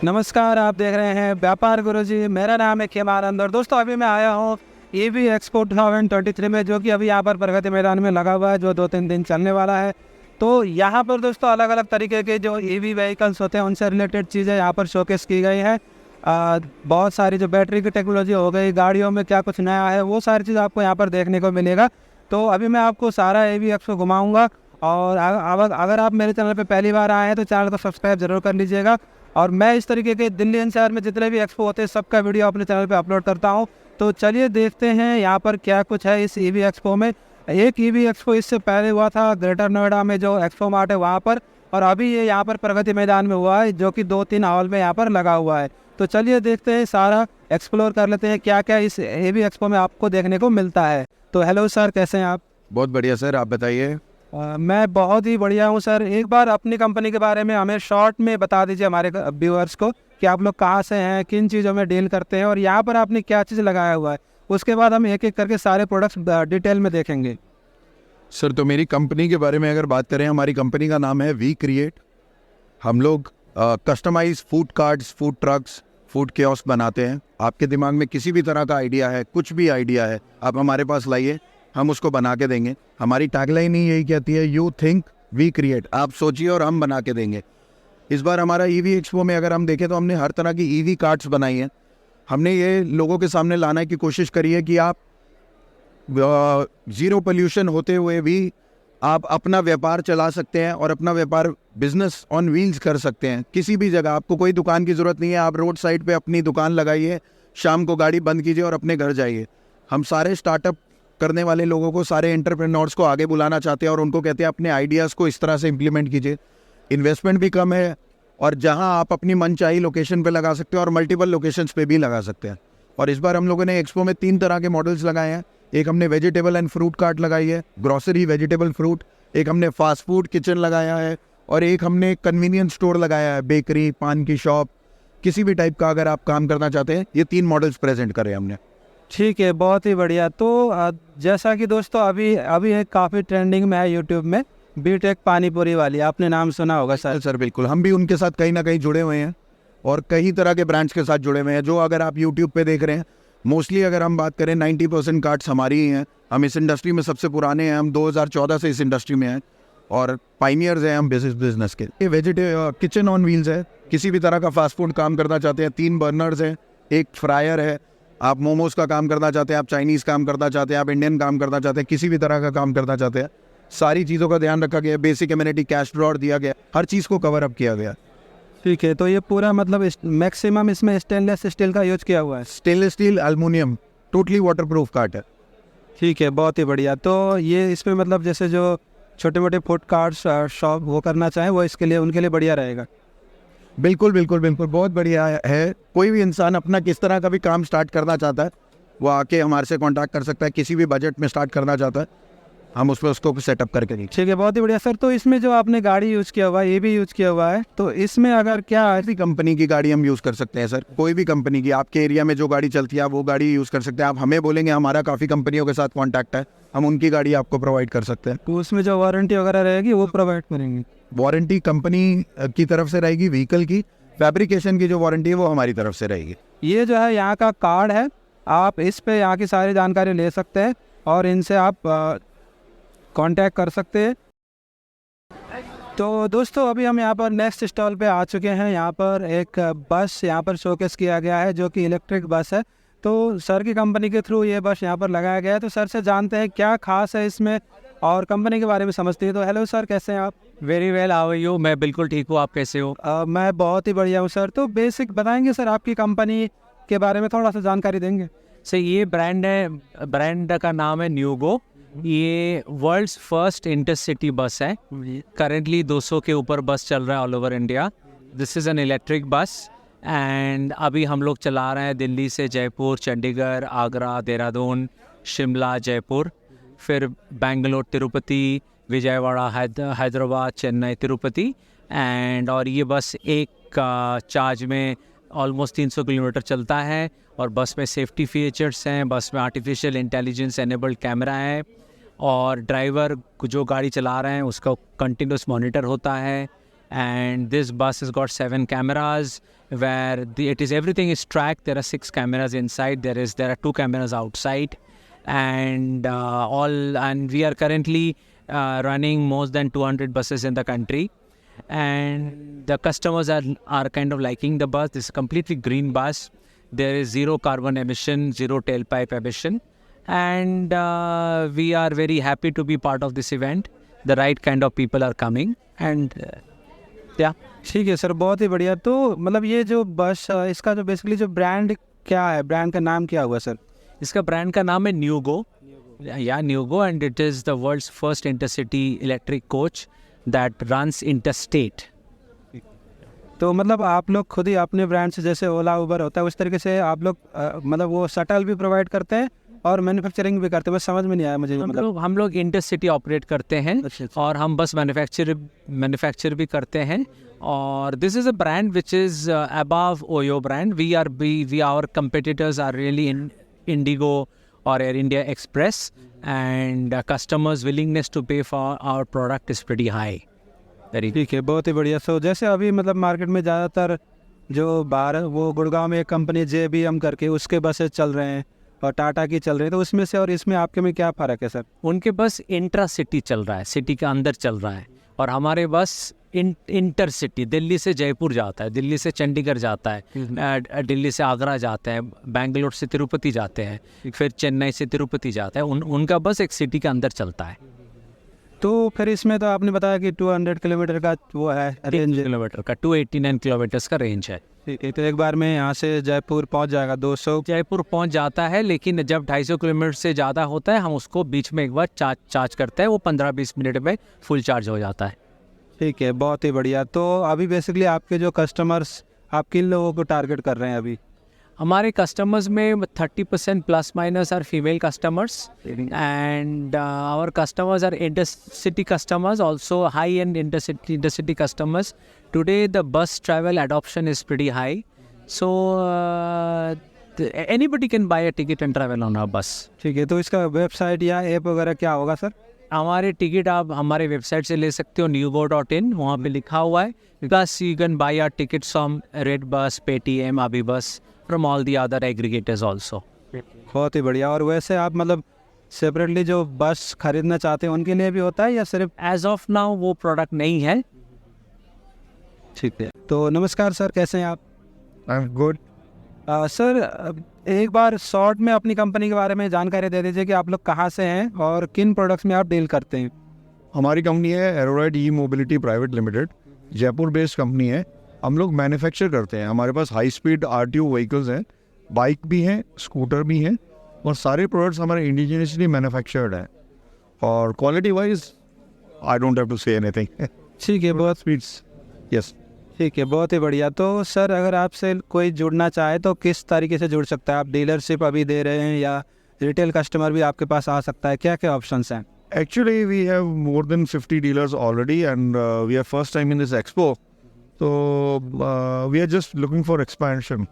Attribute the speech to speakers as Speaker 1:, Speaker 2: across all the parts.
Speaker 1: नमस्कार, आप देख रहे हैं व्यापार गुरुजी। मेरा नाम है खेमानंद और दोस्तों अभी मैं आया हूँ ईवी एक्सपो 2023 में, जो कि अभी यहाँ पर प्रगति मैदान में लगा हुआ है, जो 2-3 दिन चलने वाला है। तो यहाँ पर दोस्तों अलग अलग तरीके के जो ईवी व्हीकल्स होते हैं उनसे रिलेटेड चीज़ें यहाँ पर शोकेस की गई हैं। बहुत सारी जो बैटरी की टेक्नोलॉजी हो गई, गाड़ियों में क्या कुछ नया है, वो सारी चीज़ आपको यहाँ पर देखने को मिलेगा। तो अभी मैं आपको सारा ईवी एक्सपो घुमाऊँगा। और अगर आप मेरे चैनल पर पहली बार आए हैं तो चैनल को सब्सक्राइब जरूर कर लीजिएगा। और मैं इस तरीके के दिल्ली एनसीआर में जितने भी एक्सपो होते हैं सबका वीडियो अपने चैनल पे अपलोड करता हूं। तो चलिए देखते हैं यहाँ पर क्या कुछ है इस ईवी एक्सपो में। एक ईवी एक्सपो इससे पहले हुआ था ग्रेटर नोएडा में, जो एक्सपो मार्ट है वहाँ पर, और अभी ये यहाँ पर प्रगति मैदान में हुआ है, जो कि 2-3 हॉल में यहाँ पर लगा हुआ है। तो चलिए देखते हैं, सारा एक्सप्लोर कर लेते हैं क्या क्या इस ईवी एक्सपो में आपको देखने को मिलता है। तो हेलो सर, कैसे हैं आप?
Speaker 2: बहुत बढ़िया सर, आप बताइए।
Speaker 1: मैं बहुत ही बढ़िया हूँ सर। एक बार अपनी कंपनी के बारे में हमें शॉर्ट में बता दीजिए हमारे व्यूअर्स को कि आप लोग कहाँ से हैं, किन चीज़ों में डील करते हैं और यहाँ पर आपने क्या चीज़ लगाया हुआ है। उसके बाद हम एक एक करके सारे प्रोडक्ट्स डिटेल में देखेंगे।
Speaker 2: सर तो मेरी कंपनी के बारे में अगर बात करें, हमारी कंपनी का नाम है वी क्रिएट। हम लोग customise food carts, food trucks, food kiosk बनाते हैं। आपके दिमाग में किसी भी तरह का आइडिया है, कुछ भी आइडिया है, आप हमारे पास लाइए, हम उसको बना के देंगे। हमारी टैगलाइन ही यही कहती है, यू थिंक वी क्रिएट। आप सोचिए और हम बना के देंगे। इस बार हमारा ईवी एक्सपो में अगर हम देखें तो हमने हर तरह की ईवी कार्ट्स बनाई हैं। हमने ये लोगों के सामने लाने की कोशिश करी है कि आप ज़ीरो पोल्यूशन होते हुए भी आप अपना व्यापार चला सकते हैं और अपना व्यापार बिजनेस ऑन व्हील्स कर सकते हैं। किसी भी जगह आपको कोई दुकान की ज़रूरत नहीं है। आप रोड साइड पे अपनी दुकान लगाइए, शाम को गाड़ी बंद कीजिए और अपने घर जाइए। हम सारे स्टार्टअप करने वाले लोगों को, सारे एंटरप्रेन्योर्स को आगे बुलाना चाहते हैं और उनको कहते हैं अपने आइडियाज़ को इस तरह से इम्प्लीमेंट कीजिए। इन्वेस्टमेंट भी कम है और जहां आप अपनी मनचाही लोकेशन पे लगा सकते हैं और मल्टीपल लोकेशंस पे भी लगा सकते हैं। और इस बार हम लोगों ने एक्सपो में 3 तरह के मॉडल्स लगाए हैं। एक हमने वेजिटेबल एंड फ्रूट कार्ट लगाई है, ग्रॉसरी, वेजिटेबल, फ्रूट। एक हमने फास्ट फूड किचन लगाया है और एक हमने कन्वीनियंस स्टोर लगाया है, बेकरी, पान की शॉप, किसी भी टाइप का अगर आप काम करना चाहते हैं। ये 3 मॉडल्स प्रेजेंट करे हमने।
Speaker 1: ठीक है, बहुत ही बढ़िया। तो जैसा कि दोस्तों अभी है काफ़ी ट्रेंडिंग में है यूट्यूब में, बीटेक पानीपुरी वाली, आपने नाम सुना होगा सर।
Speaker 2: सर बिल्कुल, हम भी उनके साथ कहीं ना कहीं जुड़े हुए हैं और कई तरह के ब्रांड्स के साथ जुड़े हुए हैं, जो अगर आप यूट्यूब पे देख रहे हैं। मोस्टली अगर हम बात करें 90% कार्ड्स हमारी ही हैं। हम इस इंडस्ट्री में सबसे पुराने हैं। हम 2014 से इस इंडस्ट्री में हैं और पाइनियर्स हैं हम बिजनेस के। ये वेजिटेबल किचन ऑन व्हील्स है। किसी भी तरह का फास्ट फूड काम करना चाहते हैं, 3 बर्नर्स हैं, एक फ्रायर है। आप मोमोज का काम करना चाहते हैं, आप चाइनीज़ काम करना चाहते हैं, आप इंडियन काम करना चाहते हैं, किसी भी तरह का काम करना चाहते हैं, सारी चीज़ों का ध्यान रखा गया। बेसिक एमिनिटी कैश ड्रॉर दिया गया, हर चीज़ को कवर अप किया गया।
Speaker 1: ठीक है, तो ये पूरा मतलब मैक्सिमम इसमें स्टेनलेस स्टील का यूज किया हुआ है।
Speaker 2: Stainless steel, aluminium, totally waterproof cart है।
Speaker 1: ठीक है, बहुत ही बढ़िया। तो ये इसमें मतलब जैसे जो छोटे मोटे फूड कार्ट्स शॉप वो करना चाहें, वो इसके लिए उनके लिए बढ़िया रहेगा।
Speaker 2: बिल्कुल बिल्कुल बिल्कुल, बहुत बढ़िया है। कोई भी इंसान अपना किस तरह का भी काम स्टार्ट करना चाहता है, वो आके हमारे से कांटेक्ट कर सकता है। किसी भी बजट में स्टार्ट करना चाहता है, हम उसमें उसको सेटअप करके देंगे।
Speaker 1: ठीक है, बहुत ही बढ़िया सर। तो इसमें जो आपने गाड़ी यूज़ किया हुआ है, ये भी यूज़ किया हुआ है, तो इसमें अगर क्या
Speaker 2: ऐसी कंपनी की गाड़ी हम यूज़ कर सकते हैं सर। कोई भी कंपनी की, आपके एरिया में जो गाड़ी चलती है आप वो गाड़ी यूज़ कर सकते हैं। आप हमें बोलेंगे, हमारा काफ़ी कंपनियों के साथ कॉन्टैक्ट है, हम उनकी गाड़ी आपको प्रोवाइड कर सकते हैं।
Speaker 1: तो उसमें जो वारंटी वगैरह रहेगी वो प्रोवाइड करेंगे?
Speaker 2: वारंटी कंपनी की तरफ से रहेगी व्हीकल की। फैब्रिकेशन की जो वारंटी है वो हमारी तरफ से रहेगी।
Speaker 1: ये जो है यहाँ का कार्ड है, आप इस पे यहाँ की सारी जानकारी ले सकते हैं और इनसे आप कांटेक्ट कर सकते हैं। तो दोस्तों अभी हम यहाँ पर नेक्स्ट स्टॉल पे आ चुके हैं। यहाँ पर एक बस यहाँ पर शोकेस किया गया है, जो कि इलेक्ट्रिक बस है। तो सर की कंपनी के थ्रू ये बस यहाँ पर लगाया गया है। तो सर से जानते हैं क्या खास है इसमें और कंपनी के बारे में समझते हैं। तो हेलो सर, कैसे हैं आप?
Speaker 3: Very well, how are you? मैं बिल्कुल ठीक हूँ, आप कैसे हो?
Speaker 1: मैं बहुत ही बढ़िया हूँ सर। तो बेसिक बताएंगे सर आपकी कंपनी के बारे में, थोड़ा सा जानकारी देंगे?
Speaker 3: सर ये ब्रांड है, ब्रांड का नाम है न्यूगो। ये वर्ल्ड्स फर्स्ट इंटरसिटी बस है। करेंटली 200 के ऊपर बस चल रहा है all over India. This is an electric bus and अभी हम लोग चला रहे हैं दिल्ली से जयपुर, चंडीगढ़, आगरा, देहरादून, शिमला, जयपुर, फिर बेंगलोर, तिरुपति, विजयवाड़ा, हैदराबाद, चेन्नई, तिरुपति एंड और ये बस एक चार्ज में ऑलमोस्ट 300 किलोमीटर चलता है। और बस में सेफ्टी फीचर्स हैं, बस में आर्टिफिशियल इंटेलिजेंस एनेबल्ड कैमरा है और ड्राइवर जो गाड़ी चला रहे हैं उसका कंटिन्यूस मॉनिटर होता है। and this bus has got 7 cameras where everything is tracked. There are 6 cameras inside. There are 2 cameras outside, and we are currently running more than 200 buses in the country, and the customers are kind of liking the bus. This is a completely green bus. There is zero carbon emission, zero tailpipe emission, and we are very happy to be part of this event. The right kind of people are coming, and
Speaker 1: ठीक है sir, बहुत ही बढ़िया। तो मतलब ये जो बस इसका जो बेसिकली जो ब्रांड क्या है, ब्रांड का नाम क्या हुआ सर?
Speaker 3: इसका ब्रांड का नाम है NueGo, NueGo, and it is the world's first intercity electric coach that runs interstate.
Speaker 1: तो मतलब आप लोग खुद ही अपने ब्रांड से, जैसे ओला उबर होता है उस तरीके से आप लोग मतलब वो शटल भी प्रोवाइड करते हैं और मैन्युफैक्चरिंग भी करते हैं? बस समझ में नहीं आया मुझे। मतलब
Speaker 3: हम लोग इंटरसिटी ऑपरेट करते हैं,
Speaker 1: अच्छा।
Speaker 3: और हम बस मैन्युफैक्चर भी करते हैं। और this is a brand which is above OYO brand. We our competitors are really IndiGo और Air India Express, and customers willingness to pay for our product is pretty high. Very
Speaker 1: ठीक है, बहुत ही बढ़िया। सो जैसे अभी मतलब मार्केट में ज़्यादातर जो बाहर वो गुड़गांव में एक कंपनी JBM करके उसके बसेस चल रहे हैं और टाटा की चल रही है, तो उसमें से और इसमें आपके में क्या फ़र्क है सर?
Speaker 3: उनके बस इंट्रा सिटी चल रहा है, सिटी के अंदर चल रहा है, और हमारे बस इंटर सिटी, दिल्ली से जयपुर जाता है, दिल्ली से चंडीगढ़ जाता है, दिल्ली से आगरा जाता है, बेंगलोर से तिरुपति जाते हैं, फिर चेन्नई से तिरुपति जाता है। उनका बस एक सिटी के अंदर चलता है।
Speaker 1: तो फिर इसमें तो आपने बताया कि 200 किलोमीटर का वो है रेंज,
Speaker 3: किलोमीटर का 289 किलोमीटर्स का रेंज है।
Speaker 1: ठीक है, तो एक बार में यहाँ से जयपुर पहुँच जाएगा 200?
Speaker 3: जयपुर पहुंच जाता है, लेकिन जब 250 किलोमीटर से ज़्यादा होता है हम उसको बीच में एक बार चार्ज करते हैं, वो 15-20 मिनट में फुल चार्ज हो जाता है।
Speaker 1: ठीक है, बहुत ही बढ़िया। तो अभी बेसिकली आपके जो कस्टमर्स, आप किन लोगों को टारगेट कर रहे हैं अभी?
Speaker 3: हमारे कस्टमर्स में 30% plus minus are female customers, and our customers are intercity customers, also high end intercity customers. Today the bus travel adoption is pretty high, so anybody can buy a ticket and travel on our bus.
Speaker 1: ठीक है, तो इसका website या app वगैरह क्या होगा sir?
Speaker 3: हमारे ticket आप हमारे वेबसाइट से ले सकते हो, nugo.in, वहाँ पे लिखा हुआ है। Plus you can buy our tickets from redBus, Paytm, AbhiBus, from all the other aggregators also.
Speaker 1: बहुत ही बढ़िया। और वैसे आप मतलब सेपरेटली जो बस खरीदना चाहते हैं उनके लिए भी होता है या सिर्फ?
Speaker 3: एज ऑफ नाउ वो प्रोडक्ट नहीं है।
Speaker 1: ठीक है, तो नमस्कार सर, कैसे हैं आप?
Speaker 2: I am good.
Speaker 1: सर एक बार शॉर्ट में अपनी कंपनी के बारे में जानकारी दे दीजिए कि आप लोग कहाँ से हैं और किन प्रोडक्ट्स में आप डील करते हैं?
Speaker 2: हमारी कंपनी है Aeroride E mobility private limited, Jaipur based company है। हम लोग मैन्युफैक्चर करते हैं, हमारे पास हाई स्पीड RTO व्हीकल्स हैं, बाइक भी हैं, स्कूटर भी हैं, और सारे प्रोडक्ट्स हमारे इंडिजिनियसली मैन्युफैक्चर्ड हैं, और quality wise I don't have to say anything.
Speaker 1: ठीक है, बहुत
Speaker 2: स्पीड्स, यस।
Speaker 1: ठीक है, बहुत ही बढ़िया। तो सर अगर आपसे कोई जुड़ना चाहे तो किस तरीके से जुड़ सकता है? आप डीलरशिप अभी दे रहे हैं या रिटेल कस्टमर भी आपके पास आ सकता है? क्या क्या ऑप्शंस हैं?
Speaker 2: Actually, we have more than 50 dealers already, and we are first time in this expo. So we are just looking for expansion.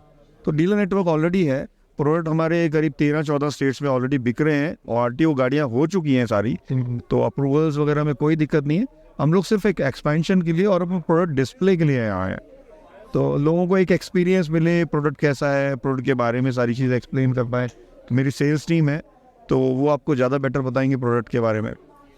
Speaker 2: तो डीलर नेटवर्क ऑलरेडी है, प्रोडक्ट हमारे करीब 13-14 स्टेट्स में ऑलरेडी बिक रहे हैं, और RTO गाड़ियाँ हो चुकी हैं सारी, तो अप्रूवल्स वगैरह में कोई दिक्कत नहीं है। हम लोग सिर्फ एक एक्सपेंशन के लिए और अपने प्रोडक्ट डिस्प्ले के लिए यहाँ हैं, तो लोगों को एक एक्सपीरियंस मिले, प्रोडक्ट कैसा है, प्रोडक्ट के बारे में सारी चीज़ एक्सप्लेन कर पाए। तो मेरी सेल्स टीम है, तो वो आपको ज़्यादा बेटर बताएंगे प्रोडक्ट के बारे में।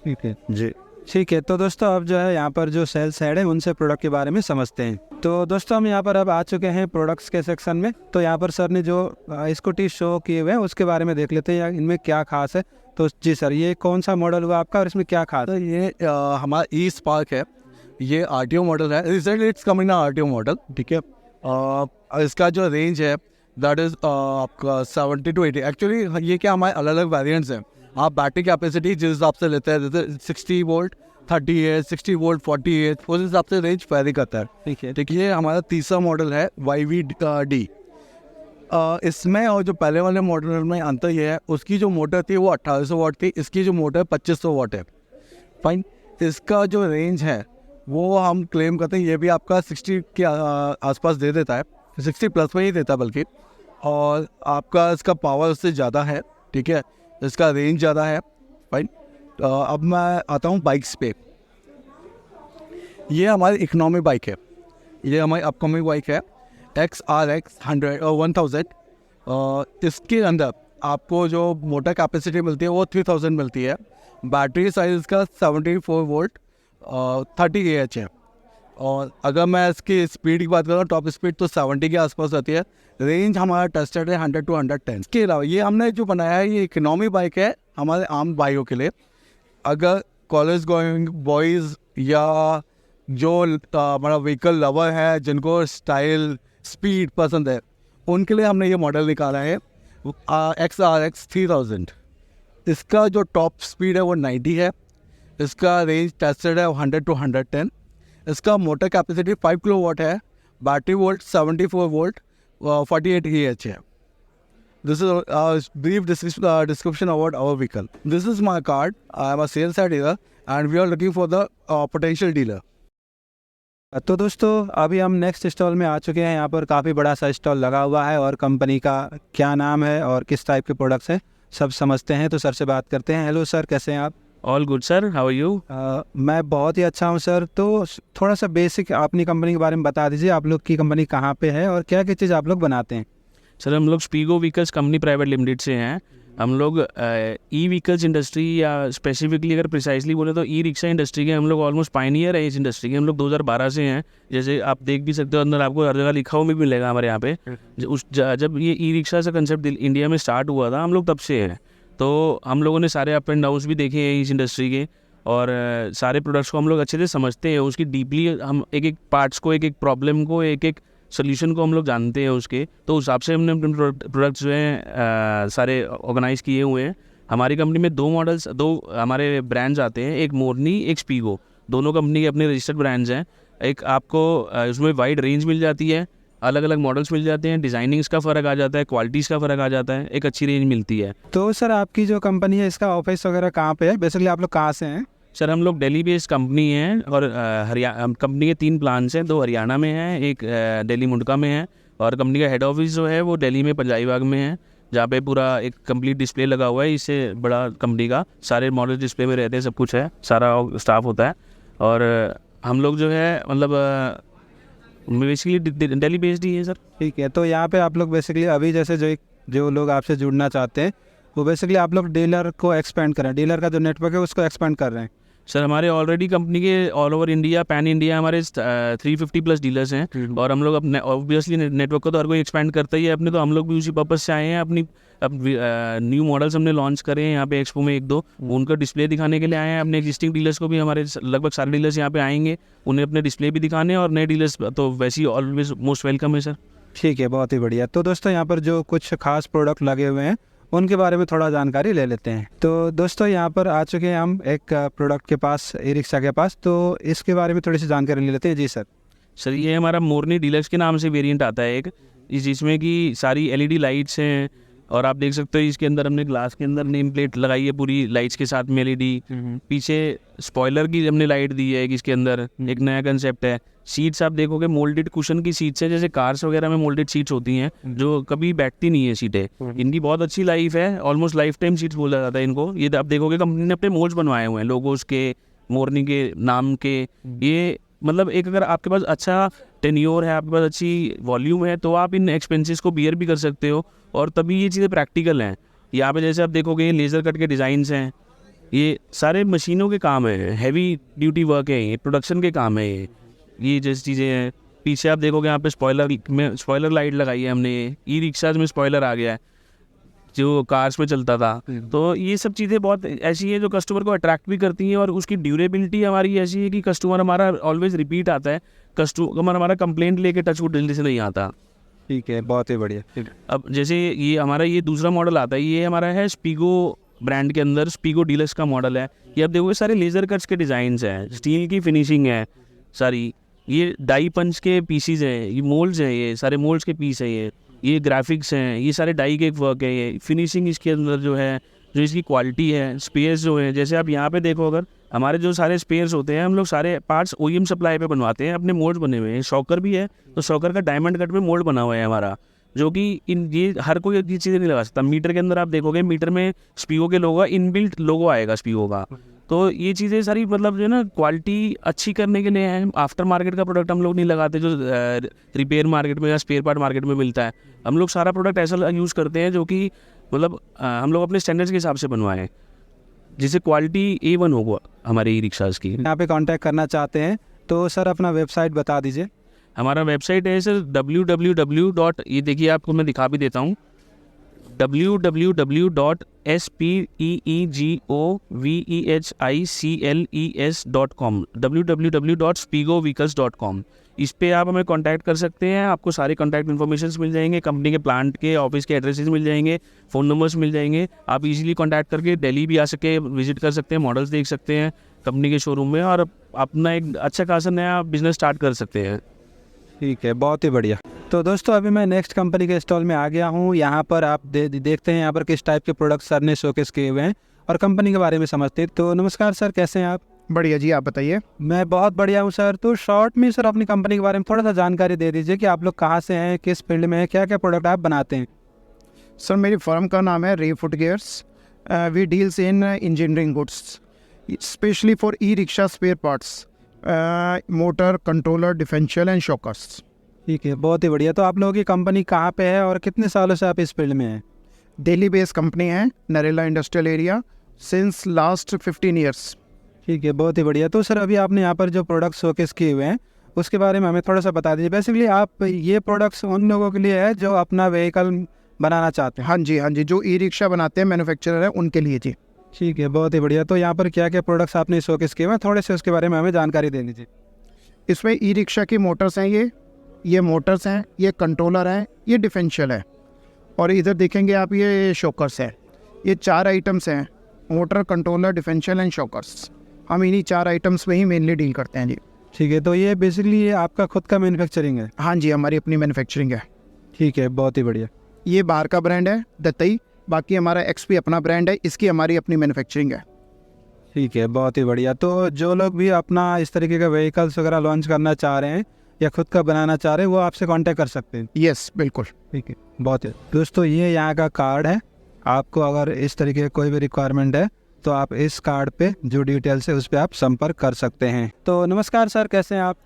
Speaker 1: ठीक है
Speaker 2: जी,
Speaker 1: ठीक है। तो दोस्तों अब जो है यहाँ पर जो सेल्स हेड है उनसे प्रोडक्ट के बारे में समझते हैं। तो दोस्तों हम यहाँ पर अब आ चुके हैं प्रोडक्ट्स के सेक्शन में। तो यहाँ पर सर ने जो स्कूटी शो किए हुए हैं उसके बारे में देख लेते हैं, इनमें क्या खास है। तो जी सर, ये कौन सा मॉडल हुआ आपका और इसमें क्या खास
Speaker 4: तो
Speaker 1: है?
Speaker 4: ये हमारा ई स्पार्क है, ये RTO मॉडल है। रिसेंटली इट्स कमिंग ना RTO मॉडल, ठीक है। इसका जो रेंज है दैट इज़ आपका 70 to 80। एक्चुअली ये क्या हमारे अलग अलग वेरिएंट्स हैं। आप बैटरी कैपेसिटी जिस हिसाब से लेते हैं, जैसे 60 वोल्ट 38, 60 वोल्ट 48, उस हिसाब से रेंज वेरी करता है।
Speaker 1: ठीक है,
Speaker 4: ठीक है, ये हमारा तीसरा मॉडल है YVD। इसमें और जो पहले वाले मॉडल में अंतर ये है, उसकी जो मोटर थी वो 1800 वाट थी, इसकी जो मोटर 2500 वाट है। फाइन, इसका जो रेंज है वो हम क्लेम करते हैं, ये भी आपका 60 के आसपास दे देता है, 60 प्लस में ही देता है बल्कि। और आपका इसका पावर उससे ज़्यादा है, ठीक है, इसका रेंज ज़्यादा है। फाइन, अब मैं आता हूँ बाइक्स पे। ये हमारी इकोनॉमी बाइक है, ये हमारी अपकमिंग बाइक है XRX 1000। इसके अंदर आपको जो मोटर कैपेसिटी मिलती है वो 3000 मिलती है। बैटरी साइज इसका 74 वोल्ट 30 AH है। और अगर मैं इसकी स्पीड की बात करूँ, टॉप स्पीड तो 70 के आसपास रहती है। रेंज हमारा टेस्टेड है 100 to 110। इसके अलावा ये हमने जो बनाया है ये इकोनॉमी बाइक है हमारे आम भाइयों के लिए। अगर कॉलेज गोइंग बॉयज़ या जो हमारा व्हीकल लवर है, जिनको स्टाइल स्पीड पसंद है, उनके लिए हमने ये मॉडल निकाला है XRX 3000। इसका जो टॉप स्पीड है वो 90 है। इसका रेंज टेस्टेड है 100 to 110। इसका मोटर कैपेसिटी 5 किलोवाट है। बैटरी वोल्ट 74 वोल्ट 48 AH है। This is brief description about our vehicle. This is my card. I am a sales head here and we are looking for the potential dealer.
Speaker 1: तो दोस्तों अभी हम next stall में आ चुके हैं। यहाँ पर काफ़ी बड़ा सा स्टॉल लगा हुआ है और कंपनी का क्या नाम है और किस टाइप के प्रोडक्ट्स हैं सब समझते हैं। तो सर से बात करते हैं। हेलो सर, कैसे हैं आप?
Speaker 3: All good sir, how are you?
Speaker 1: मैं बहुत ही अच्छा हूँ सर। तो थोड़ा सा बेसिक अपनी कंपनी के बारे में बता दीजिए। आप लोग की कंपनी कहाँ पे है और क्या क्या चीज़ आप लोग बनाते हैं?
Speaker 3: सर हम लोग स्पीगो व्हीकल्स कंपनी प्राइवेट लिमिटेड से हैं। हम लोग ई व्हीकल्स इंडस्ट्री या स्पेसिफिकली अगर प्रिसाइसली बोले तो ई रिक्शा इंडस्ट्री के हम लोग ऑलमोस्ट पायनियर है इस इंडस्ट्री के। हम लोग 2012 से हैं। जैसे आप देख भी सकते हो, अंदर आपको हर जगह लिखा हुआ भी मिलेगा हमारे यहाँ पे। जब ये ई रिक्शा से कंसेप्ट इंडिया में स्टार्ट हुआ था, हम लोग तब से हैं। तो हम लोगों ने सारे अप एंड डाउन्स भी देखे हैं इस इंडस्ट्री के और सारे प्रोडक्ट्स को हम लोग अच्छे से समझते हैं। उसकी डीपली हम एक एक पार्ट्स को, एक एक प्रॉब्लम को, एक एक सोल्यूशन को हम लोग जानते हैं उसके। तो उस हिसाब से हमने अपने प्रोडक्ट्स जो हैं सारे ऑर्गेनाइज़ किए हुए हैं। हमारी कंपनी में दो हमारे ब्रांड्स आते हैं, एक मोरनी, एक स्पीगो। दोनों कंपनी के अपने रजिस्टर्ड ब्रांड्स हैं। एक आपको उसमें वाइड रेंज मिल जाती है, अलग अलग मॉडल्स मिल जाते हैं, डिज़ाइनिंग्स का फ़र्क आ जाता है, क्वालिटीज़ का फ़र्क आ जाता है, एक अच्छी रेंज मिलती है।
Speaker 1: तो सर आपकी जो कंपनी है इसका ऑफिस वगैरह कहाँ पे है? बेसिकली आप लोग कहाँ से हैं?
Speaker 3: सर हम लोग दिल्ली बेस्ड कंपनी हैं और कंपनी के 3 प्लांट्स हैं। 2 हरियाणा में हैं, एक दिल्ली मुंडका में है और कंपनी का हेड ऑफिस जो है वो दिल्ली में पंजाबी बाग में है, जहाँ पे पूरा एक कंप्लीट डिस्प्ले लगा हुआ है। इससे बड़ा कंपनी का सारे मॉडल डिस्प्ले में रहते हैं, सब कुछ है, सारा स्टाफ होता है। और हम लोग जो है मतलब बेसिकली दिल्ली बेस्ड ही है सर।
Speaker 1: ठीक है। तो यहाँ पे आप लोग बेसिकली अभी जैसे जो लोग आपसे जुड़ना चाहते हैं वो बेसिकली आप लोग डीलर को एक्सपेंड करें, डीलर का जो नेटवर्क है उसको एक्सपेंड कर रहे हैं।
Speaker 3: सर हमारे ऑलरेडी कंपनी के all over India, pan India हमारे 350+ डीलर्स हैं और हम लोग अपने ऑब्वियसली नेटवर्क को तो हर कोई एक्सपेंड करता ही है अपने। तो हम लोग भी उसी पर्पज़ से आए हैं। अपनी न्यू मॉडल्स हमने लॉन्च करे हैं यहाँ पे एक्सपो में 1-2, उनका डिस्प्ले दिखाने के लिए आए हैं। अपने एग्जिस्टिंग डीलर्स को भी, हमारे लगभग सारे डीलर्स यहाँ पे आएंगे, उन्हें अपने डिस्प्ले भी दिखाने, और नए डीलर्स तो वैसे ही ऑलवेज मोस्ट वेलकम है सर।
Speaker 1: ठीक है, बहुत ही बढ़िया। तो दोस्तों यहाँ पर जो कुछ खास प्रोडक्ट लगे हुए हैं उनके बारे में थोड़ा जानकारी ले लेते हैं। तो दोस्तों यहाँ पर आ चुके हैं हम एक प्रोडक्ट के पास, ई रिक्शा के पास। तो इसके बारे में थोड़ी सी जानकारी ले लेते हैं। जी सर।
Speaker 3: सर ये हमारा मोरनी डीलक्स के नाम से वेरिएंट आता है एक, जिसमें कि सारी LED लाइट्स हैं और आप देख सकते हो इसके अंदर हमने ग्लास के अंदर नेम प्लेट लगाई है पूरी लाइट्स के साथ में LED। पीछे स्पॉइलर की हमने लाइट दी है इसके अंदर, एक नया कंसेप्ट है। सीट्स आप देखोगे मोल्डेड कुशन की सीट्स है, जैसे कार्स वगैरह में मोल्डेड सीट्स होती हैं जो कभी बैठती नहीं है सीटें। इनकी बहुत अच्छी लाइफ है, ऑलमोस्ट लाइफ टाइम सीट्स बोला जाता है इनको। ये आप देखोगे कंपनी ने अपने मोल्ड्स बनवाए हुए हैं लोगोस के, मोरनी के नाम के। ये मतलब एक अगर आपके पास अच्छा टेन्योर है, आपके पास अच्छी वॉल्यूम है, तो आप इन एक्सपेंसेस को बियर भी कर सकते हो और तभी ये चीज़ें प्रैक्टिकल हैं। यहाँ पे जैसे आप देखोगे ये लेज़र कट के डिज़ाइंस हैं, ये सारे मशीनों के काम है, हैवी ड्यूटी वर्क है, ये प्रोडक्शन के काम है, ये जैसी चीज़ें हैं। पीछे आप देखोगे यहाँ पे स्पॉइलर लाइट लगाई है हमने। ई रिक्शाज में स्पॉइलर आ गया है जो कार्स में चलता था। तो ये सब चीज़ें बहुत ऐसी है जो कस्टमर को अट्रैक्ट भी करती हैं और उसकी ड्यूरेबिलिटी हमारी ऐसी है कि कस्टमर हमारा ऑलवेज रिपीट आता है। कस्टमर हमारा कंप्लेंट लेके टचवुड जल्दी से नहीं आता।
Speaker 1: ठीक है, बहुत ही बढ़िया।
Speaker 3: अब जैसे ये हमारा ये दूसरा मॉडल आता है, ये हमारा है स्पीगो ब्रांड के अंदर, स्पीगो डीलक्स का मॉडल है। ये आप देखोगे सारे लेज़र कट्स के डिज़ाइंस हैं, स्टील की फिनिशिंग है सारी, ये डाई पंच के पीसीज हैं, ये मोल्ड्स हैं, ये सारे मोल्ड्स के पीस हैं, ये ग्राफिक्स हैं, ये सारे डाई के वर्क है, ये फिनिशिंग इसके अंदर जो है, जो इसकी क्वालिटी है, स्पेयर्स जो है, जैसे आप यहाँ पे देखो, अगर हमारे जो सारे स्पेयर्स होते हैं हम लोग सारे पार्ट्स OEM सप्लाई पे बनवाते हैं, अपने मोल्ड्स बने हुए हैं। शॉकर भी है तो शॉकर का डायमंड कट में मोल्ड बना हुआ है हमारा, जो कि ये हर कोई ये चीज़ें नहीं लगा सकता। मीटर के अंदर आप देखोगे, मीटर में स्पीगो के लोगो, इनबिल्ट लोगो आएगा स्पीगो का।
Speaker 5: तो ये चीज़ें सारी मतलब जो है ना क्वालिटी अच्छी करने के लिए है। आफ्टर मार्केट का प्रोडक्ट हम लोग नहीं लगाते जो रिपेयर मार्केट में या स्पेयर पार्ट मार्केट में मिलता है। हम लोग सारा प्रोडक्ट ऐसा यूज़ करते हैं जो कि मतलब हम लोग अपने स्टैंडर्ड्स के हिसाब से बनवाए हैं, जिससे क्वालिटी A1 होगा हमारे ई रिक्शाज़ की।
Speaker 1: यहाँ पे कांटेक्ट करना चाहते हैं तो सर अपना वेबसाइट बता दीजिए।
Speaker 5: हमारा वेबसाइट है सर www. ये देखिए आपको मैं दिखा भी देता हूँ, www.speegovehicles.com, www.speegovehicles.com। इस पे आप हमें कांटेक्ट कर सकते हैं। आपको सारे कांटेक्ट इन्फॉर्मेशन मिल जाएंगे, कंपनी के प्लांट के ऑफिस के एड्रेसेस मिल जाएंगे, फ़ोन नंबर्स मिल जाएंगे। आप इजीली कांटेक्ट करके दिल्ली भी आ सके विजिट कर सकते हैं, मॉडल्स देख सकते हैं कंपनी के शोरूम में, और अपना एक अच्छा खासा नया बिजनेस स्टार्ट कर सकते हैं।
Speaker 1: ठीक है, बहुत ही बढ़िया। तो दोस्तों अभी मैं नेक्स्ट कंपनी के स्टॉल में आ गया हूँ। यहाँ पर आप देखते हैं यहाँ पर किस टाइप के प्रोडक्ट सर ने शोकेस किए हुए हैं और कंपनी के बारे में समझते हैं। तो नमस्कार सर, कैसे हैं आप?
Speaker 6: बढ़िया जी, आप बताइए।
Speaker 1: मैं बहुत बढ़िया हूँ सर। तो शॉर्ट में सर अपनी कंपनी के बारे में थोड़ा सा जानकारी दे दीजिए कि आप लोग कहाँ से हैं, किस फील्ड में हैं, क्या क्या प्रोडक्ट आप बनाते हैं।
Speaker 6: सर मेरी फर्म का नाम है Ray Footgears. We deals in engineering goods specially for E rickshaw spare parts, motor, controller, differential and shockers.
Speaker 1: ठीक है, बहुत ही बढ़िया। तो आप लोगों की कंपनी कहाँ पे है और कितने सालों से आप इस फील्ड में हैं?
Speaker 6: दिल्ली बेस्ड कंपनी है, Narela industrial area, since last 15 years.
Speaker 1: ठीक है, बहुत ही बढ़िया। तो सर अभी आपने यहाँ पर जो प्रोडक्ट शोकेस किए हुए हैं उसके बारे में हमें थोड़ा सा बता दीजिए। बेसिकली आप ये प्रोडक्ट्स उन लोगों के लिए है जो अपना व्हीकल बनाना चाहते हैं।
Speaker 6: हाँ जी, हाँ जी, जो ई रिक्शा बनाते हैं मैन्युफैक्चरर है उनके लिए जी।
Speaker 1: ठीक है, बहुत ही बढ़िया। तो यहाँ पर क्या क्या प्रोडक्ट्स आपने शोकेस किए हुए हैं, थोड़े से उसके बारे में हमें जानकारी दे दीजिए।
Speaker 6: इसमें ई रिक्शा की मोटर्स हैं, ये मोटर्स हैं, ये कंट्रोलर हैं, ये डिफरेंशियल है, और इधर देखेंगे आप ये शॉकर्स है। ये 4 आइटम्स हैं, motor, controller, differential and shockers. हम इन्हीं 4 आइटम्स में ही मेनली डील करते हैं जी।
Speaker 1: ठीक है, तो ये बेसिकली ये आपका खुद का मैन्युफैक्चरिंग है?
Speaker 6: हाँ जी, हमारी अपनी मैन्युफैक्चरिंग है।
Speaker 1: ठीक है, बहुत ही बढ़िया।
Speaker 6: ये बाहर का ब्रांड है दत्तई, बाकी हमारा XP अपना ब्रांड है, इसकी हमारी अपनी मैन्युफैक्चरिंग है।
Speaker 1: ठीक है, बहुत ही बढ़िया। तो जो लोग भी अपना इस तरीके का व्हीकल्स वगैरह लॉन्च करना चाह रहे हैं या खुद का बनाना चाह रहे हैं वो आपसे कांटेक्ट कर सकते हैं?
Speaker 6: यस, बिल्कुल।
Speaker 1: ठीक है, बहुत ही। दोस्तों ये यहाँ का कार्ड है, आपको अगर इस तरीके का कोई भी रिक्वायरमेंट है तो आप इस कार्ड पे जो डिटेल्स है उस पर आप संपर्क कर सकते हैं। तो नमस्कार सर, कैसे हैं आप?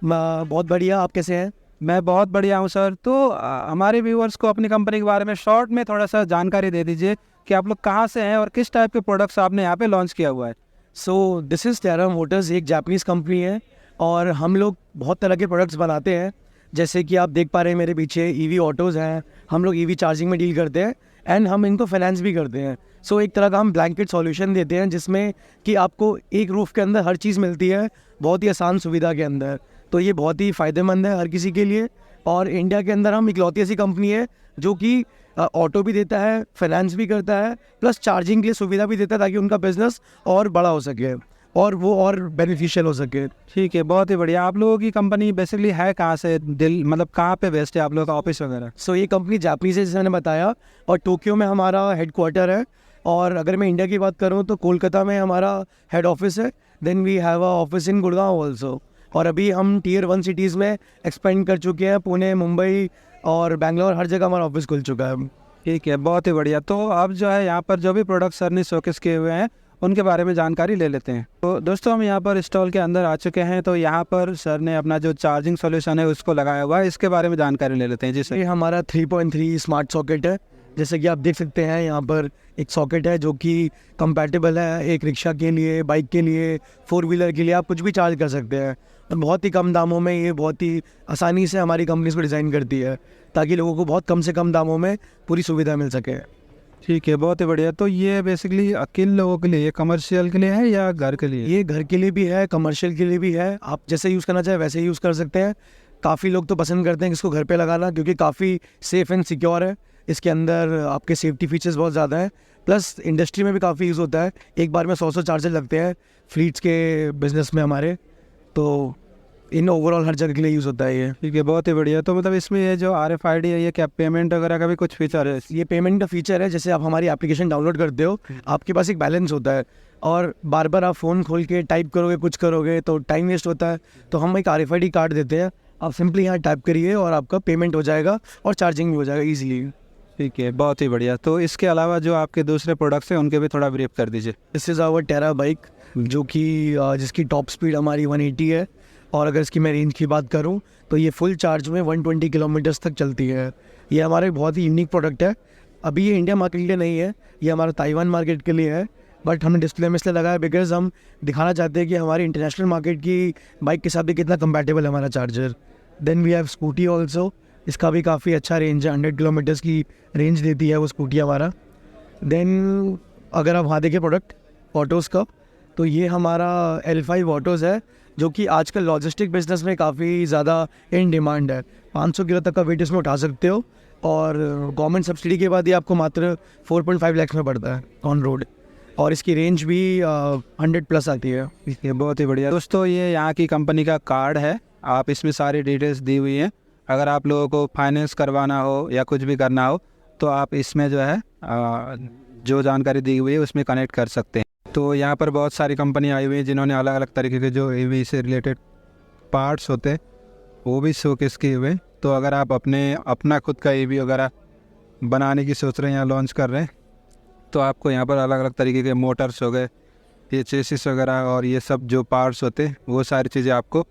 Speaker 7: बहुत बढ़िया, आप कैसे हैं?
Speaker 1: मैं बहुत बढ़िया हूँ सर। तो हमारे व्यूअर्स को अपनी कंपनी के बारे में शॉर्ट में थोड़ा सा जानकारी दे दीजिए कि आप लोग कहाँ से हैं और किस टाइप के प्रोडक्ट्स आपने यहाँ पे लॉन्च किया हुआ है।
Speaker 7: So this is Terra Motors, एक जापानीज़ कंपनी है और हम लोग बहुत तरह के प्रोडक्ट्स बनाते हैं। जैसे कि आप देख पा रहे हैं मेरे पीछे EV ऑटोज़ हैं, हम लोग EV चार्जिंग में डील करते हैं एंड हम इनको फाइनेंस भी करते हैं। सो एक तरह का हम ब्लैंकेट सॉल्यूशन देते हैं जिसमें कि आपको एक रूफ़ के अंदर हर चीज़ मिलती है, बहुत ही आसान सुविधा के अंदर। तो ये बहुत ही फ़ायदेमंद है हर किसी के लिए। और इंडिया के अंदर हम इकलौती ऐसी कंपनी है जो कि ऑटो भी देता है, फाइनेंस भी करता है, प्लस चार्जिंग के लिए सुविधा भी देता है ताकि उनका बिजनेस और बड़ा हो सके और वो और बेनिफिशियल हो सके।
Speaker 1: ठीक है, बहुत ही बढ़िया। आप लोगों की कंपनी बेसिकली है कहाँ से, मतलब कहाँ पे बेस्ड है आप लोगों का ऑफिस वगैरह?
Speaker 7: सो ये कंपनी जापानीज है जैसे मैंने बताया, और टोक्यो में हमारा हेडक्वार्टर है। और अगर मैं इंडिया की बात करूँ तो कोलकाता में हमारा हेड ऑफिस है। Then we have a office in Gurgaon also. और अभी हम Tier 1 सिटीज़ में एक्सपेंड कर चुके हैं, पुणे, मुंबई और बैंगलोर, हर जगह हमारा ऑफिस खुल चुका है।
Speaker 1: ठीक है, बहुत ही बढ़िया। तो अब जो है यहाँ पर जो भी प्रोडक्ट सर ने शोकेस किए हुए हैं उनके बारे में जानकारी ले लेते हैं। तो दोस्तों हम यहाँ पर स्टॉल के अंदर आ चुके हैं। तो यहाँ पर सर ने अपना जो चार्जिंग सॉल्यूशन है उसको लगाया हुआ है, इसके बारे में जानकारी ले लेते हैं जी सर।
Speaker 7: ये हमारा 3.3 स्मार्ट सॉकेट है। जैसे कि आप देख सकते हैं यहाँ पर एक सॉकेट है जो कि कंपैटिबल है एक रिक्शा के लिए, बाइक के लिए, 4 व्हीलर के लिए, आप कुछ भी चार्ज कर सकते हैं। और बहुत ही कम दामों में ये बहुत ही आसानी से हमारी कंपनी इसको डिज़ाइन करती है ताकि लोगों को बहुत कम से कम दामों में पूरी सुविधा मिल सके।
Speaker 1: ठीक है, बहुत ही बढ़िया। तो ये बेसिकली किन लोगों के लिए, कमर्शियल के लिए है या घर के लिए?
Speaker 7: ये घर के लिए भी है, कमर्शियल के लिए भी है। आप जैसे यूज़ करना चाहे वैसे यूज़ कर सकते हैं। काफ़ी लोग तो पसंद करते हैं इसको घर पे लगाना क्योंकि काफ़ी सेफ़ एंड सिक्योर है। इसके अंदर आपके सेफ्टी फीचर्स बहुत ज़्यादा हैं, प्लस इंडस्ट्री में भी काफ़ी यूज़ होता है। एक बार में 100 चार्जर लगते हैं फ्लीट्स के बिज़नेस में हमारे, तो इन ओवरऑल हर जगह के लिए यूज़ होता है ये।
Speaker 1: ठीक है, बहुत ही बढ़िया। तो मतलब इसमें ये जो RFID है ये क्या पेमेंट वगैरह का भी कुछ फीचर है?
Speaker 7: ये पेमेंट का फीचर है। जैसे आप हमारी एप्लीकेशन डाउनलोड करते हो, आपके पास एक बैलेंस होता है और बार बार आप फ़ोन खोल के टाइप करोगे, कुछ करोगे तो टाइम वेस्ट होता है। तो हम एक RFID कार्ड देते हैं, आप सिंपली यहाँ टाइप करिए और आपका पेमेंट हो जाएगा और चार्जिंग भी हो जाएगा ईजिली।
Speaker 1: ठीक है, बहुत ही बढ़िया। तो इसके अलावा जो आपके दूसरे प्रोडक्ट्स हैं उनके भी थोड़ा ब्रीफ कर दीजिए।
Speaker 7: This is our Terra bike, जो कि जिसकी टॉप स्पीड हमारी 180 है, और अगर इसकी मैं रेंज की बात करूं तो ये फुल चार्ज में 120 किलोमीटर्स तक चलती है। ये हमारा एक बहुत ही यूनिक प्रोडक्ट है। अभी ये इंडिया मार्केट के लिए नहीं है, ये हमारा ताइवान मार्केट के लिए है, बट हमने डिस्प्ले में इसलिए लगाया बिकॉज हम दिखाना चाहते हैं कि हमारी इंटरनेशनल मार्केट की बाइक के साथ भी कितना कंपैटिबल है हमारा charger. Then we have scooty also, इसका भी काफ़ी अच्छा रेंज है, 100 किलोमीटर्स की रेंज देती है वो स्कूटी हमारा। देन अगर आप वहाँ देखें प्रोडक्ट ऑटोज़ का, तो ये हमारा L5 ऑटोज़ है, जो कि आजकल लॉजिस्टिक बिजनेस में काफ़ी ज़्यादा इन डिमांड है। 500 किलो तक का वेट इसमें उठा सकते हो, और गवर्नमेंट सब्सिडी के बाद ये आपको मात्र 4.5 लाख में पड़ता है ऑन रोड, और इसकी रेंज भी 100 प्लस आती है।
Speaker 1: ये बहुत ही बढ़िया। दोस्तों ये यहाँ की कंपनी का कार्ड है, आप इसमें सारी डिटेल्स दी हुई हैं। अगर आप लोगों को फाइनेंस करवाना हो या कुछ भी करना हो तो आप इसमें जो है जो जानकारी दी हुई है उसमें कनेक्ट कर सकते हैं। तो यहाँ पर बहुत सारी कंपनी आई हुई हैं जिन्होंने अलग अलग तरीके के जो EV से रिलेटेड पार्ट्स होते हैं वो भी शोकेस किए हुए हैं। तो अगर आप अपना खुद का EV वगैरह बनाने की सोच रहे हैं या लॉन्च कर रहे हैं तो आपको यहाँ पर अलग अलग तरीके के मोटर्स हो गए, ये चेसिस वगैरह और ये सब जो पार्ट्स होते हैं वो सारी चीज़ें आपको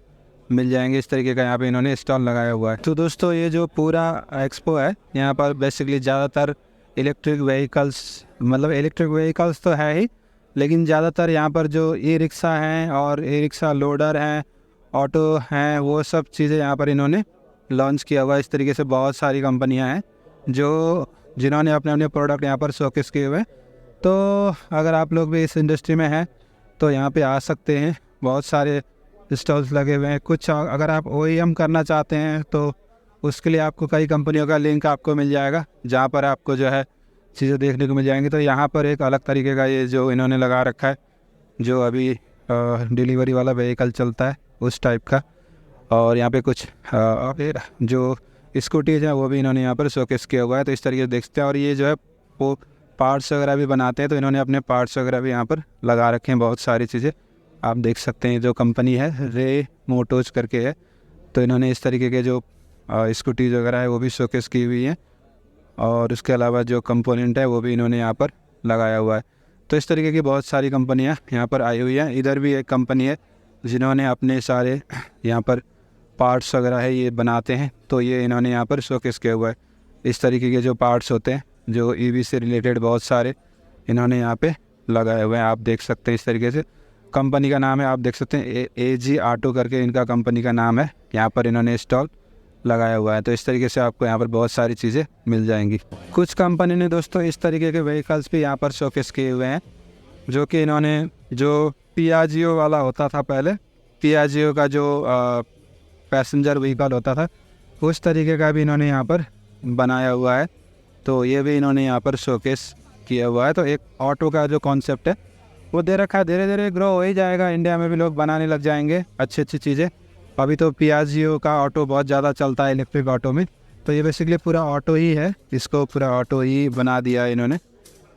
Speaker 1: मिल जाएंगे। इस तरीके का यहाँ पे इन्होंने स्टॉल लगाया हुआ है। तो दोस्तों ये जो पूरा एक्सपो है यहाँ पर बेसिकली ज़्यादातर इलेक्ट्रिक व्हीकल्स तो है ही, लेकिन ज़्यादातर यहाँ पर जो ई-रिक्शा हैं और ई-रिक्शा लोडर हैं, ऑटो हैं, वो सब चीज़ें यहाँ पर इन्होंने लॉन्च किया हुआ है। इस तरीके से बहुत सारी कंपनियाँ हैं जिन्होंने अपने अपने प्रोडक्ट यहाँ पर शोकेस किए हुए हैं। तो अगर आप लोग भी इस इंडस्ट्री में हैं तो यहाँ पे आ सकते हैं, बहुत सारे स्टॉल्स लगे हुए हैं। कुछ अगर आप OEM करना चाहते हैं तो उसके लिए आपको कई कंपनियों का लिंक आपको मिल जाएगा जहाँ पर आपको जो है चीज़ें देखने को मिल जाएंगी। तो यहाँ पर एक अलग तरीके का ये जो इन्होंने लगा रखा है, जो अभी डिलीवरी वाला व्हीकल चलता है उस टाइप का, और यहाँ पे कुछ जो स्कूटीज हैं वो भी इन्होंने यहाँ पर शोकेस किया हुआ है। तो इस तरीके से देखते हैं, और ये जो है वो पार्ट्स वगैरह भी बनाते हैं, तो इन्होंने अपने पार्ट्स वगैरह भी यहाँ पर लगा रखे हैं। बहुत सारी चीज़ें आप देख सकते हैं। जो कंपनी है रे मोटोज करके है, तो इन्होंने इस तरीके के जो स्कूटीज वगैरह है वो भी शोकेस की हुई हैं, और उसके अलावा जो कंपोनेंट है वो भी इन्होंने यहाँ पर लगाया हुआ है। तो इस तरीके की बहुत सारी कंपनियाँ यहाँ पर आई हुई हैं। इधर भी एक कंपनी है जिन्होंने अपने सारे यहाँ पर पार्ट्स वगैरह है ये बनाते हैं, तो ये इन्होंने यहाँ पर शोकेस किया हुआ है। इस तरीके के जो पार्ट्स होते हैं जो EV से रिलेटेड बहुत सारे इन्होंने यहाँ पे लगाए हुए हैं, आप देख सकते हैं। इस तरीके से कंपनी का नाम है, आप देख सकते हैं AG ऑटो करके इनका कंपनी का नाम है। यहाँ पर इन्होंने स्टॉल लगाया हुआ है। तो इस तरीके से आपको यहाँ पर बहुत सारी चीज़ें मिल जाएंगी। कुछ कंपनी ने दोस्तों इस तरीके के व्हीकल्स भी यहाँ पर शोकेस किए हुए हैं, जो कि इन्होंने जो पियाजियो वाला होता था पहले, पियाजियो का जो पैसेंजर व्हीकल होता था उस तरीके का भी इन्होंने यहाँ पर बनाया हुआ है। तो ये भी इन्होंने यहाँ पर शोकेस किया हुआ है। तो एक ऑटो का जो कॉन्सेप्ट है वो दे रखा है, धीरे धीरे ग्रो हो ही जाएगा, इंडिया में भी लोग बनाने लग जाएंगे अच्छी अच्छी चीज़ें। अभी तो पियाजियो का ऑटो बहुत ज़्यादा चलता है इलेक्ट्रिक ऑटो में, तो ये बेसिकली पूरा ऑटो ही है, इसको पूरा ऑटो ही बना दिया है इन्होंने।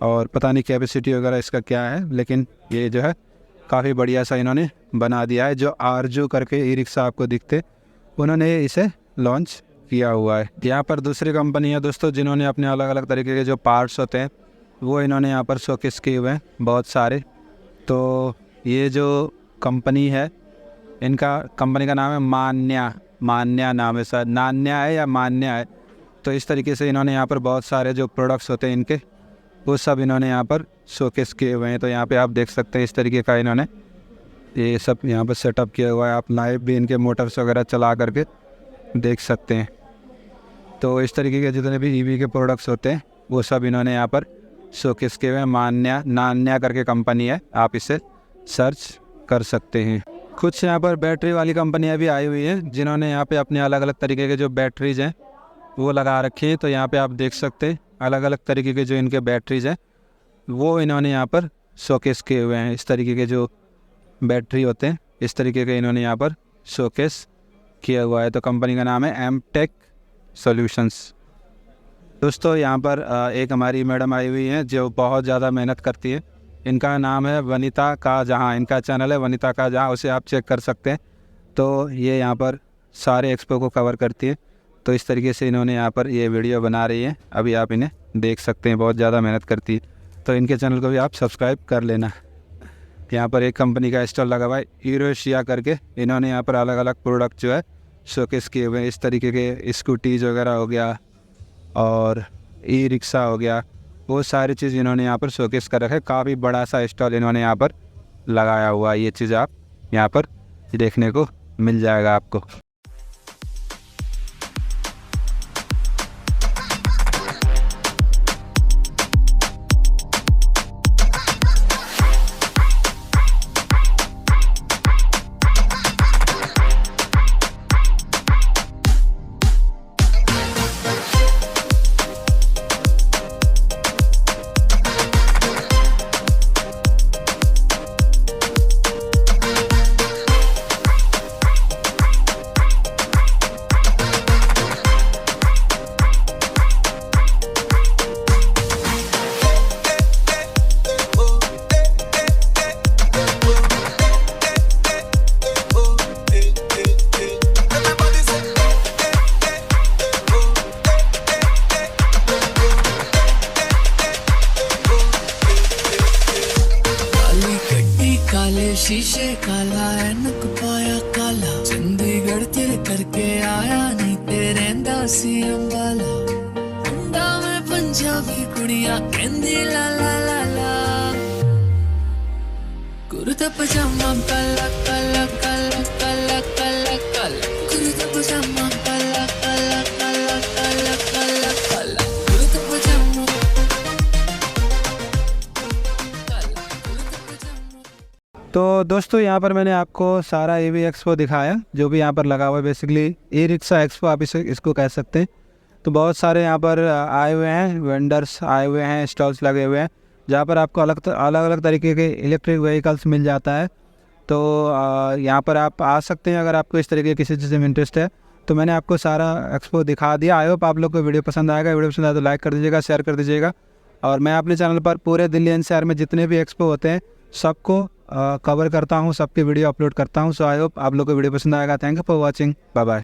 Speaker 1: और पता नहीं कैपेसिटी वगैरह इसका क्या है, लेकिन ये जो है काफ़ी बढ़िया सा इन्होंने बना दिया है। जो आरजू करके ई-रिक्शा आपको दिखते, उन्होंने इसे लॉन्च किया हुआ है। यहाँ पर दूसरी कंपनी है दोस्तों जिन्होंने अपने अलग अलग तरीके के जो पार्ट्स होते हैं वो इन्होंने यहाँ पर शोकेस किए हुए हैं बहुत सारे। तो ये जो कंपनी है, इनका कंपनी का नाम है मान्या नाम है, सर नान्या है या मान्या है। तो इस तरीके से इन्होंने यहाँ पर बहुत सारे जो प्रोडक्ट्स होते हैं इनके, वो सब इन्होंने यहाँ पर शोकेस किए हुए हैं। तो यहाँ पे आप देख सकते हैं इस तरीके का इन्होंने ये सब यहाँ पर सेटअप किया हुआ है। आप लाइव भी इनके मोटर्स वगैरह चला करके देख सकते हैं। तो इस तरीके के जितने भी EV के प्रोडक्ट्स होते हैं वो सब इन्होंने यहाँ पर शोकेस किए हुए हैं। नान्या करके कंपनी है, आप इसे सर्च कर सकते हैं। कुछ यहाँ पर बैटरी वाली कंपनियाँ भी आई हुई हैं जिन्होंने यहाँ पे अपने अलग अलग तरीके के जो बैटरीज हैं वो लगा रखी हैं। तो यहाँ पे आप देख सकते हैं अलग अलग तरीके के जो इनके बैटरीज हैं वो इन्होंने यहाँ पर शोकेस किए हुए हैं। इस तरीके के जो बैटरी होते हैं इस तरीके के इन्होंने यहाँ पर शोकेस किया हुआ है। तो कंपनी का नाम है एमटेक सॉल्यूशंस। दोस्तों यहाँ पर एक हमारी मैडम आई हुई हैं जो बहुत ज़्यादा मेहनत करती है। इनका नाम है वनीता का जहां, इनका चैनल है वनीता का जहां, उसे आप चेक कर सकते हैं। तो ये यहाँ पर सारे एक्सपो को कवर करती है। तो इस तरीके से इन्होंने यहाँ पर ये वीडियो बना रही है, अभी आप इन्हें देख सकते हैं, बहुत ज़्यादा मेहनत करती है। तो इनके चैनल को भी आप सब्सक्राइब कर लेना। यहाँ पर एक कंपनी का स्टॉल लगा हुआ है यूरोशिया करके, इन्होंने यहाँ पर अलग अलग प्रोडक्ट जो है शोकेस किए हुए हैं। इस तरीके के स्कूटीज़ वगैरह हो गया और ई रिक्शा हो गया, वो सारी चीज़ इन्होंने यहाँ पर शोकेस कर रखा है। काफ़ी बड़ा सा स्टॉल इन्होंने यहाँ पर लगाया हुआ है। ये चीज़ आप यहाँ पर देखने को मिल जाएगा आपको।
Speaker 8: काले शीशे काला ऐनक पाया काला, चंडीगढ़ तेरे करके आया नहीं तेरे सी अंबाला। मुंडा में पंजाबी कुड़िया कहंदी ला ला ला ला, कुर्ता पजामा काला काला काला काला काला काला, कुर्ता पजामा काला काला काला काला काला काला, कुर्ता पजामा काला कुर्ता पजामा।
Speaker 1: तो दोस्तों यहाँ पर मैंने आपको सारा EV एक्सपो दिखाया, जो भी यहाँ पर लगा हुआ है। बेसिकली ई रिक्शा एक्सपो आप इसको कह सकते हैं। तो बहुत सारे यहाँ पर आए हुए हैं, वेंडर्स आए हुए हैं, स्टॉल्स लगे हुए हैं, जहाँ पर आपको अलग अलग तरीके के इलेक्ट्रिक व्हीकल्स मिल जाता है। तो यहाँ पर आप आ सकते हैं अगर आपको इस तरीके किसी चीज़ में इंटरेस्ट है। तो मैंने आपको सारा एक्सपो दिखा दिया। आई होप आप लोग को वीडियो पसंद आएगा। वीडियो पसंद आए तो लाइक कर दीजिएगा, शेयर कर दीजिएगा। और मैं अपने चैनल पर पूरे दिल्ली NCR में जितने भी एक्सपो होते हैं सबको कवर करता हूँ, सबके वीडियो अपलोड करता हूँ। सो आई होप आप लोग को वीडियो पसंद आएगा। Thank you for watching, bye bye.